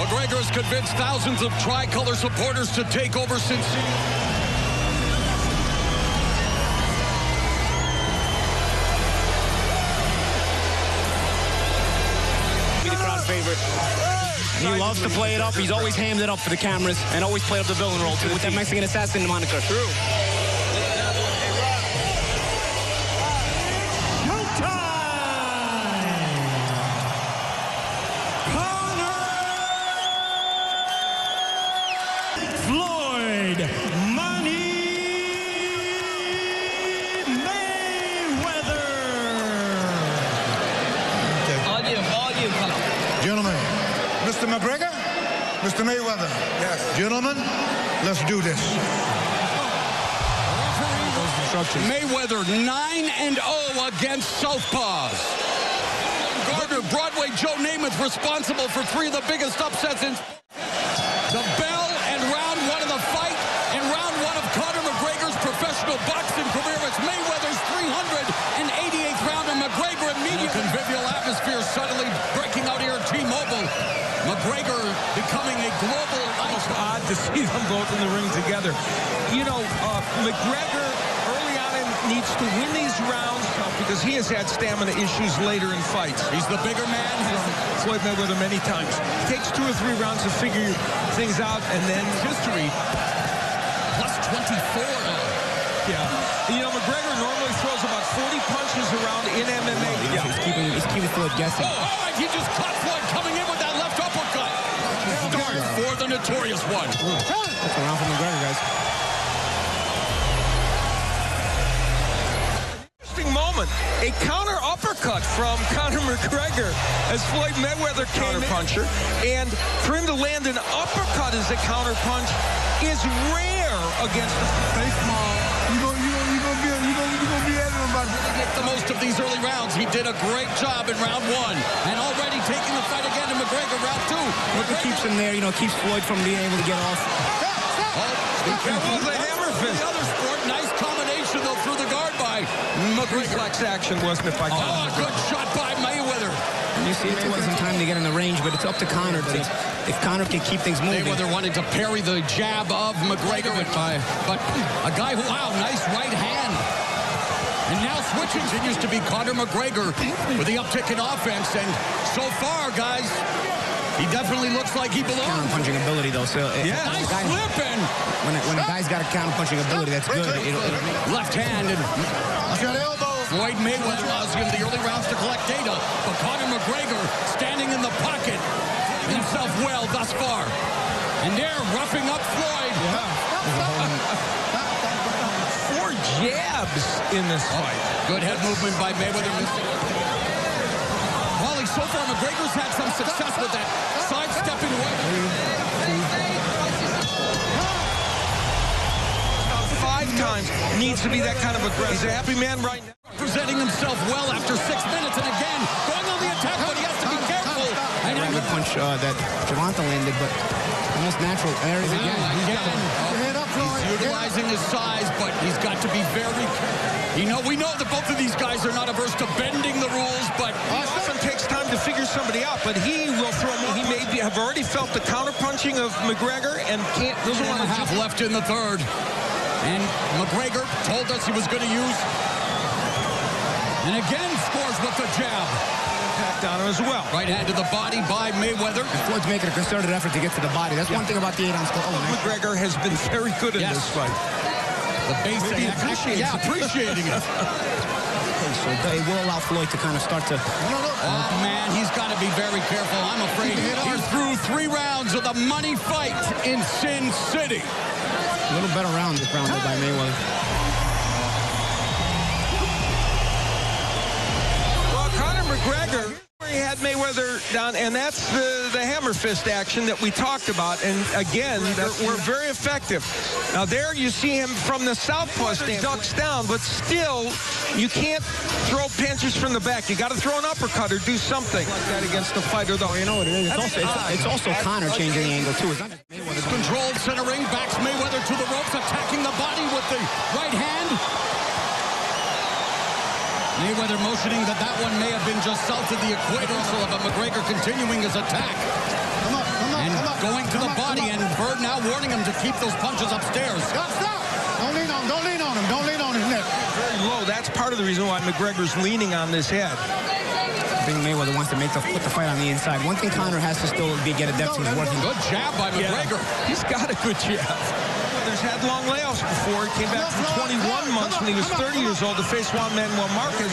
McGregor has convinced thousands of tricolor supporters to take over since... Be the crowd favorite. He loves to play it up. He's always hammed it up for the cameras and always played up the villain role, too, with that Mexican assassin moniker. True. Floyd Mayweather. Gentlemen, Mr. McGregor, Mr. Mayweather. Yes. Gentlemen, let's do this. Mayweather 9-0 against southpaws. Gardner, Broadway Joe Namath responsible for 3 of the biggest upsets in... The bell and round 1 of the fight, and round 1 of Conor McGregor's professional boxing career. It's Mayweather's 388th round, and McGregor immediately. Convivial atmosphere suddenly breaking out here at T-Mobile. McGregor becoming a global icon. It's odd to see them both in the ring together. You know, McGregor early on needs to win these rounds because he has had stamina issues later in fights. He's the bigger man. Floyd Mayweather many times. Takes 2 or 3 rounds to figure things out, and then history. Plus 24 now. Yeah. You know, McGregor normally throws about 40 punches around in MMA. Yeah. He's keeping Floyd guessing. Oh, all right. He just caught Floyd coming in with that left uppercut. Start for the notorious one. That's a round for McGregor, guys. Moment. A counter uppercut from Conor McGregor as Floyd Mayweather counter puncher, and for him to land an uppercut as a counter punch is rare against the Stay small. You're gonna be at him about to get the most of these early rounds. He did a great job in round 1, and already taking the fight again to McGregor round 2. McGregor keeps him there, you know, keeps Floyd from being able to get off. That was a hammer fist. The other sport, nice combination though through the guard by McGregor. Reflex action, wasn't it, by Conor? Oh, good shot by Mayweather. You see, it took some time to get in the range, but it's up to Conor. If Conor can keep things moving. Mayweather wanted to parry the jab of McGregor, but a guy who, wow, nice right hand. And now switching continues to be Conor McGregor with the uptick in offense. And so far, guys, he definitely looks like he belongs. Counter-punching ability, though. So yeah, nice flipping. When a guy's got a counter-punching ability, that's good. Left hand and Floyd Mayweather allows him the early rounds to collect data, but Conor McGregor standing in the pocket himself well thus far. And they're roughing up Floyd. Yeah. 4 jabs in this fight. Good head movement by Mayweather. Wally, so far McGregor's had some success with that sidestepping away. 5 times. Needs to be that kind of aggressive. He's a happy man right now. Presenting himself well after 6 minutes, and again, going on the attack, but he has to be careful. And a good punch that Gervonta landed, but almost natural. There he is again. He's utilizing his size, but he's got to be very careful. We know that both of these guys are not averse to bending the rules, but it often takes time to figure somebody out, but he will throw more. He may have already felt the counter-punching of McGregor and can't. There's 1.5 left in the third. And McGregor told us he was going to use, and again scores with the jab. Down as well. Right hand to the body by Mayweather. Floyd's making a concerted effort to get to the body. That's one thing about the 8-ounce club. McGregor has been very good in this fight. The basic appreciating it. So they will allow Floyd to kind of start to... Oh, man, he's got to be very careful. I'm afraid he's through 3 rounds of the money fight in Sin City. A little better round this round by Mayweather. Well, Conor McGregor, he had Mayweather down, and that's the hammer fist action that we talked about. And again, we're very effective. Now there you see him from the southpaw stance, ducks down, but still you can't throw punches from the back. You got to throw an uppercut or do something like that against the fighter, though. You know what it is? It's also Conor changing the angle too. It's not Mayweather. Controlled centering, backs Mayweather to the ropes, attacking the body with the right hand. Mayweather motioning that one may have been just south of the equator, so of McGregor continuing his attack. And going to the body, and Bird now warning him to keep those punches upstairs. Stop. Don't lean on him. Don't lean on his neck. Very low. That's part of the reason why McGregor's leaning on this head. I think Mayweather wants to put the fight on the inside. One thing Conor has to still get a depth to is working. Good jab by McGregor. Yeah, he's got a good jab. Mayweather's had long layoffs before. He came back from 21 months when he was 30 years old to face Juan Manuel Marquez.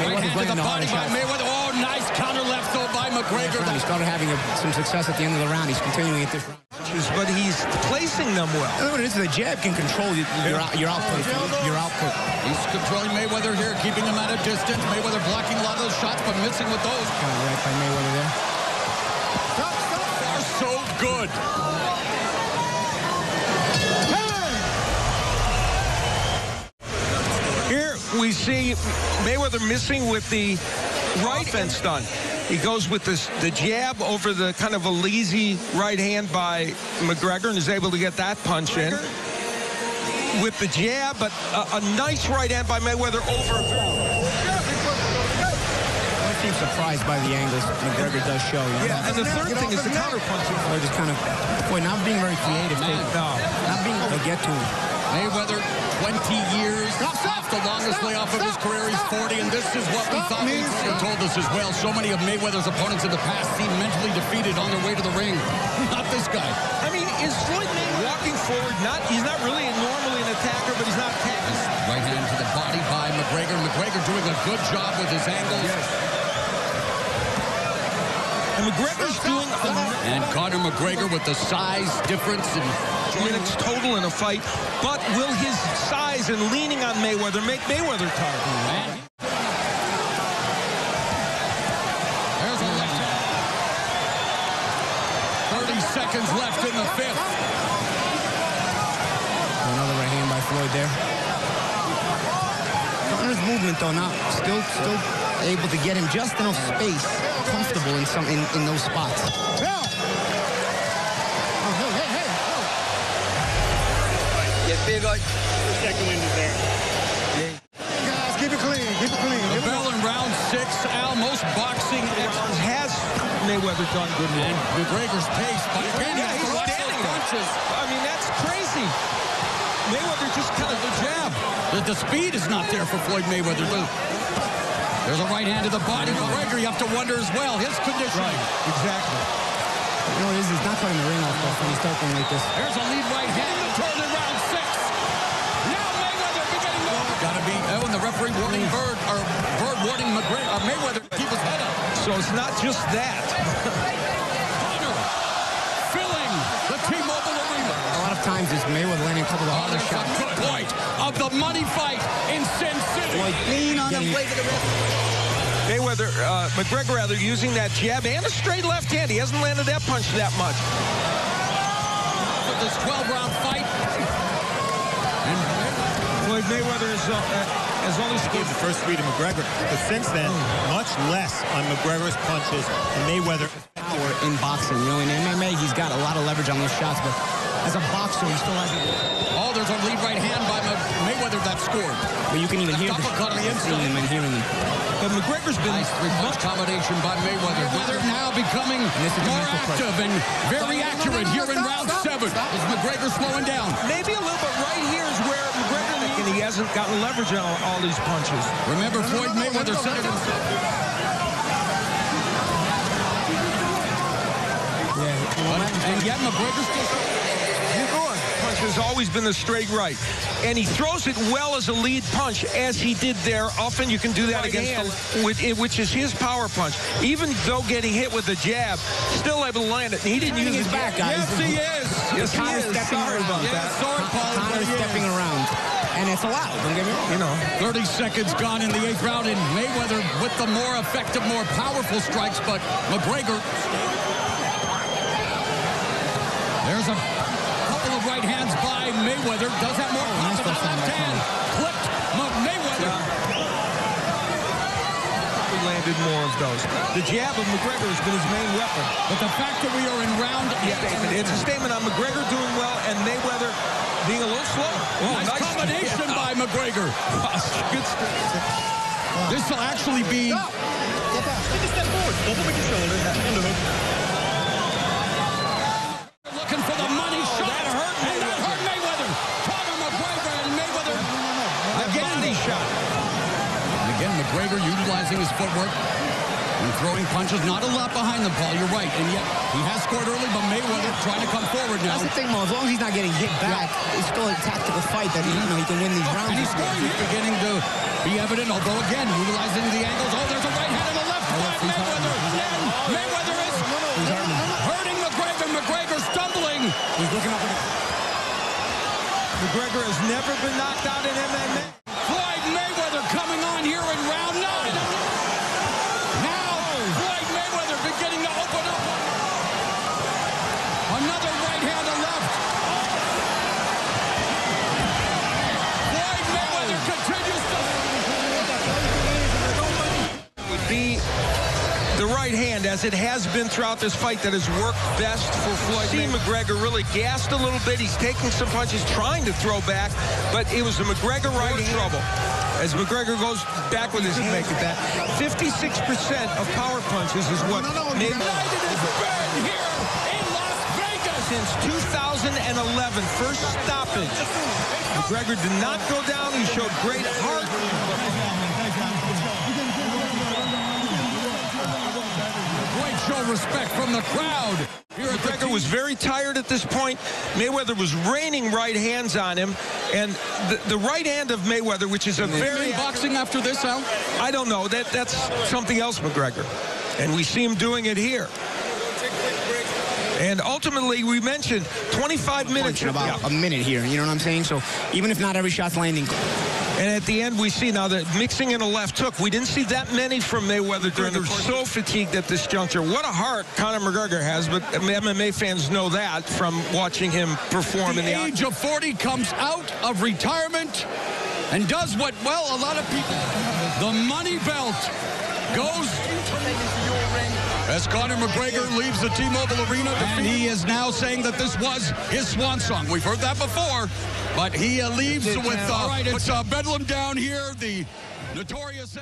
Right hand to the body by Mayweather. Oh, nice counter left though by McGregor. He started having some success at the end of the round. He's continuing at this round. But he's placing them well. What it is, the jab can control your output. He's controlling Mayweather here, keeping him at a distance. Mayweather blocking a lot of those shots, but missing with those. Kind of right by Mayweather there. They're so good. Here we see Mayweather missing with the right fence done. He goes with the jab over the kind of a lazy right hand by McGregor and is able to get that punch in. With the jab, but a nice right hand by Mayweather over. I seem surprised by the angles McGregor does show. Yeah, and the third thing is the counter punching. Floyd just kind of, not being very creative. Not being able to get to him. Mayweather, 20 years off the longest layoff of his career. He's 40, and this is what we thought. McGregor told us as well. So many of Mayweather's opponents in the past seem mentally defeated on their way to the ring. Not this guy. I mean, is Floyd Mayweather walking forward? He's not really normally an attacker, but he's not attacking. Right hand to the body by McGregor. McGregor doing a good job with his angles. Yes. And McGregor's doing and Conor McGregor with the size difference in minutes total in a fight, but will his size and leaning on Mayweather make Mayweather tired? There's a left hand. 30 seconds left in the fifth. Another right hand by Floyd there. Conor's movement though, still able to get him just enough space, comfortable in those spots. Big second wind is there. Guys, keep it clean. The bell in round 6. Al, most boxing Rounds has Mayweather done good work. and McGregor's pace. But again, Yeah, he's standing there. punches. I mean, that's crazy. Mayweather just kind of The jab. The speed is not there for Floyd Mayweather. There's a right hand to the body. McGregor, you have to wonder as well. His condition. right. Exactly. You know what it is? He's not cutting the ring off though when he's talking like this. There's a lead right hand. The turn in round 6. Now Mayweather beginning to... Gotta be... Oh, and the referee warning Bird warning Mayweather to keep his head up. So it's not just that. Conor filling the T-Mobile Arena. A lot of times it's Mayweather landing a couple of harder There's a shots. good point of the money fight in Sin City. Lean on him, play to the wrist. Mayweather, McGregor rather, using that jab and a straight left hand. He hasn't landed that punch that much. For this 12-round fight. And Floyd Mayweather has only scored The first 3 to McGregor, but since then, much less on McGregor's punches and Mayweather. Power in boxing, you know, in MMA he's got a lot of leverage on those shots, but as a boxer he still hasn't. oh, there's a lead right hand by Mayweather that scored. But you can even hear Uppercut on the inside. seeing them and hearing them. But McGregor's been Nice three-punch combination by Mayweather. Mayweather now becoming more active and very accurate here in round 7. Is McGregor slowing down? maybe a little bit. Right here is where McGregor, and he hasn't gotten leverage on all these punches. Remember, Floyd Mayweather said it himself. Yeah. And yet McGregor still... Punch has always been the straight right. And he throws it well as a lead punch, as he did there. Often you can do that against which is his power punch. Even though getting hit with the jab, still able to land it. And he didn't use his back, guys. Yes, he is. Yes, he is. Stepping Sorry around. about that. Sorry, Paul. Conor stepping around. And it's allowed, don't get me wrong. You know. 30 seconds gone in the 8th round, and Mayweather with the more effective, more powerful strikes, but McGregor... There's a couple of right hands by Mayweather. Does have more power with the left hand. Clipped Mayweather. He landed more of those. The jab of McGregor has been his main weapon. But the fact that we are in round 8... It's a statement on McGregor doing well and Mayweather being a little slow. Nice combination by McGregor. Good stuff. This will actually be... Take a step forward. Don't put your shoulder. Underhook. footwork. And throwing punches, not a lot behind them, Paul. You're right. And yet, he has scored early, but Mayweather trying to come forward now. That's the thing, Mo. As long as he's not getting hit back, it's still a tactical fight that he can win these rounds. And he's scoring. It's beginning to be evident, although, again, utilizing the angles. Oh, there's a right hand and a left by Mayweather. And Mayweather is hurting McGregor. McGregor stumbling. He's looking up. McGregor has never been knocked out in MMA. Floyd Mayweather coming on here in round 9. Beginning to open up. Another right hand and left. Floyd Mayweather continues to... Would be the right hand, as it has been throughout this fight, that has worked best for Floyd Mayweather. McGregor really gassed a little bit. He's taking some punches, trying to throw back, but it was the McGregor right hand. Trouble. As McGregor goes back with his hand. Make it that. 56% of power punches is what United has been here in Las Vegas since 2011. First stoppage. McGregor did not go down. He showed great heart. Great show of respect from the crowd. McGregor was very tired at this point. Mayweather was raining right hands on him. And the right hand of Mayweather, which is a very... boxing after this, Al? I don't know. That's something else, McGregor. And we see him doing it here. And ultimately, we mentioned 25 minutes. About a minute here, you know what I'm saying? So even if not every shot's landing. And at the end, we see now that mixing in a left hook. We didn't see that many from Mayweather during the course. So fatigued at this juncture. What a heart Conor McGregor has, but MMA fans know that from watching him perform in the age of 40 comes out of retirement and does what, well, a lot of people, the money belt goes as Conor McGregor leaves the T-Mobile Arena. And he is now saying that this was his swan song. We've heard that before, but he leaves with, all right, it's Bedlam down here, the notorious...